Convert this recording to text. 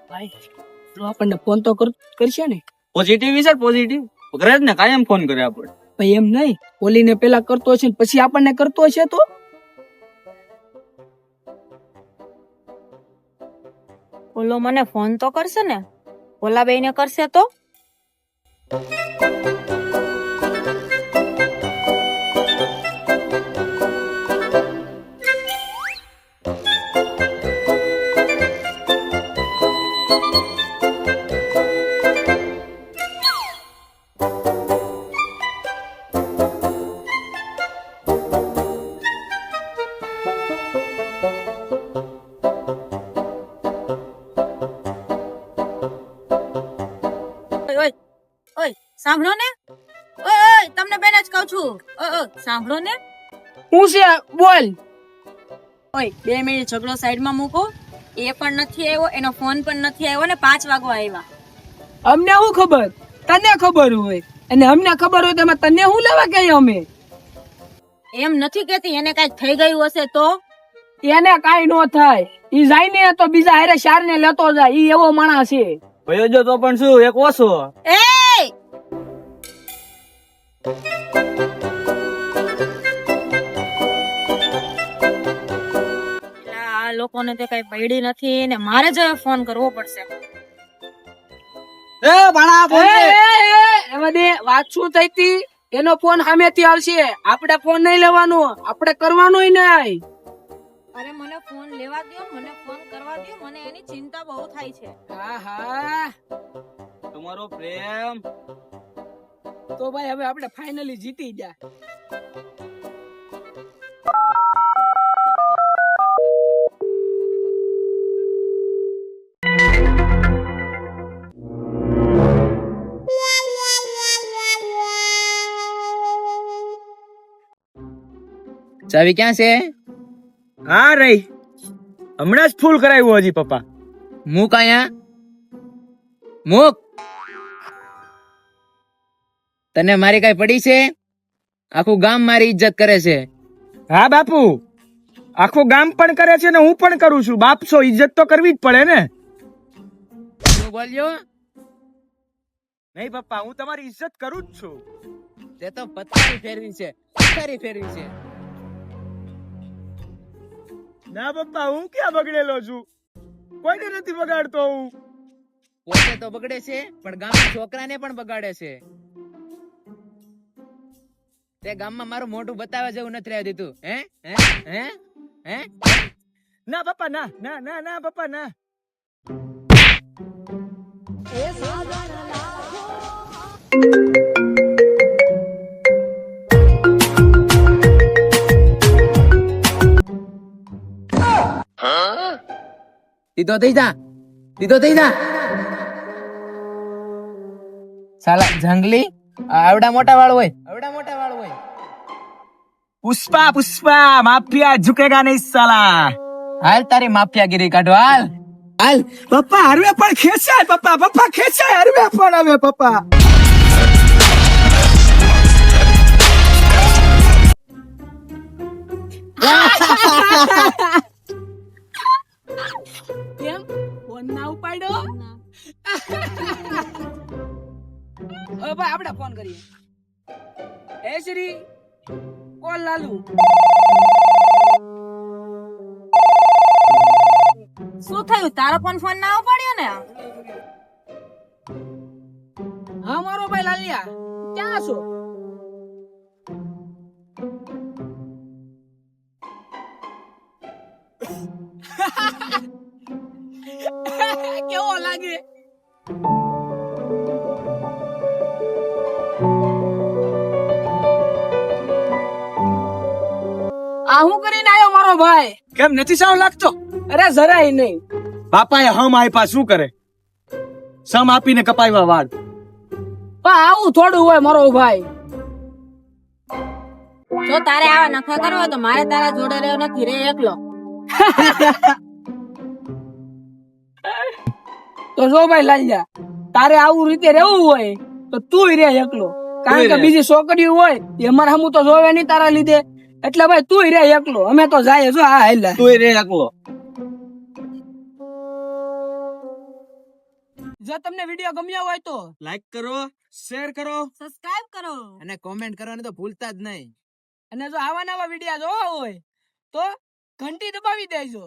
ભાઈ તો આપણને ફોન તો કરશે ને? પોઝિટિવ વિશે પોઝિટિવ કરે જ ને, કાયમ ફોન કરે આપણે. ભાઈ એમ નહીં, ઓલીને પેલા કરતો હશે ને પછી આપણને કરતો હશે તો? ઓલો મને ફોન તો કરશે ને, ઓલા બેયને કરશે તો? સાંભળો ને, ઓય તમને બેન જ કહું છું, સાંભળો ને. હું છે બોલ. ઓય 2 મિનિટ ઝઘડો સાઈડમાં મૂકો. એ પણ નથી આવ્યો, એનો ફોન પણ નથી આવ્યો ને 5 વાગવા આવ્યા. અમને શું ખબર? તને ખબર હોય અને અમને ખબર હોય તો એમાં તને શું લેવા ગઈ? અમે એમ નથી કેતી એને કઈક થઈ ગયું હશે તો. એને કઈ નો થાય, ઈ જાય ને તો બીજા હારે શાર ને લેતો જાય, ઈ એવો માણસ છે. ભયો જો તો પણ શું એક ઓછો. એ આ લોકોને તે કઈ પડી નથી ને મારે જ ફોન કરવો પડશે. એ ભણા બોલ. એમાં દે વાત શું થઈ તી? એનો ફોન સામેથી આવશે, આપણે ફોન નહીં લેવાનો, આપણે કરવાનો નહીં. અરે મને ફોન લેવા દો, મને ફોન કરવા દો, મને એની ચિંતા બહુ થાય છે. આહા, તમારો પ્રેમ તો ભાઈ હવે આપણે ફાઇનલી જીતી ગયા. ચાવી ક્યાં છે? હા રહી, હમણાં જ ફૂલ કરાવ્યું હજી પપ્પા. મૂક અહીંયા, મૂક. તને મારી કઈ પડી છે? આખું ગામ મારી ઇજ્જત કરે છે. હા બાપુ, આખું ગામ પણ કરે છે ને હું પણ કરું છું. બાપ છો, ઇજ્જત તો કરવી જ પડે ને. શું બોલ્યો? નહીં પપ્પા, હું તમારી ઇજ્જત કરું જ છું. તે તો પથારી ફેરવી છે, પથારી ફેરવી છે. ના પપ્પા, હું ક્યાં બગડેલો છું? કોઈને નથી બગાડતો હું. પોતે તો બગડે છે પણ ગામના છોકરાને પણ બગાડે છે. તે ગામમાં મારું મોઢું બતાવવા જેવું નથી રહેવા દીધું. હે હે હે હે? ના પપ્પા, ના ના ના ના પપ્પા, ના. સીધો થઈ જા, સીધો થઈ જા. સાલા જંગલી, આવડા મોટા વાળ હોય, આવડા મોટા વાળ હોય. પુષ્પા પુષ્પા, માફિયા ઝુકેગા નહીં સાલા. હાલ તારી માફિયાગીરી કાઢો, હાલ હાલ. પપ્પા હરવે પણ ખેંચાય, પપ્પા પપ્પા ખેંચાય હરવે પણ. હવે પપ્પા કેમ ફોન ના ઉપાડ્યો? હવે ભાઈ આપણે ફોન કરીએ. હે શ્રી, કોલ લાલુ. શું થયું? તારો પણ ફોન ના ઉપાડ્યો ને? હા મારો ભાઈ લાલિયા, ક્યાં છો? કેવો લાગે? આ હું કરીને આવ્યો મારો ભાઈ? કેમ નથી સાવ લાગતો? અરે જરાય નહીં. બાપાએ હમ આપ્યા, શું કરે? સમ આપીને કપાવ્યા વાળ. પણ આવું થોડું હોય મારો ભાઈ. જો તારે આવા નખરા કરવા તો મારે તારા જોડે રહ્યો નથી રે, એકલો. તો જો ભાઈ લાલ્યા, તારે આવું રીતે રહેવું હોય તો તું રે એકલો, કારણ કે બીજી છોકરીઓ હોય એ અમારા હમું તો જોવે નહીં તારા લીધે. એટલે ભાઈ તું રે એકલો, અમે તો જાય જો આ હેલા. તું રે એકલો. જો તમને વિડીયો ગમ્યો હોય તો લાઈક કરો, શેર કરો, સબસ્ક્રાઇબ કરો. અને કોમેન્ટ કરવાનું તો ભૂલતા જ નહીં. અને જો આવા નવા વિડીયો જોવા હોય તો ઘંટી દબાવી દેજો.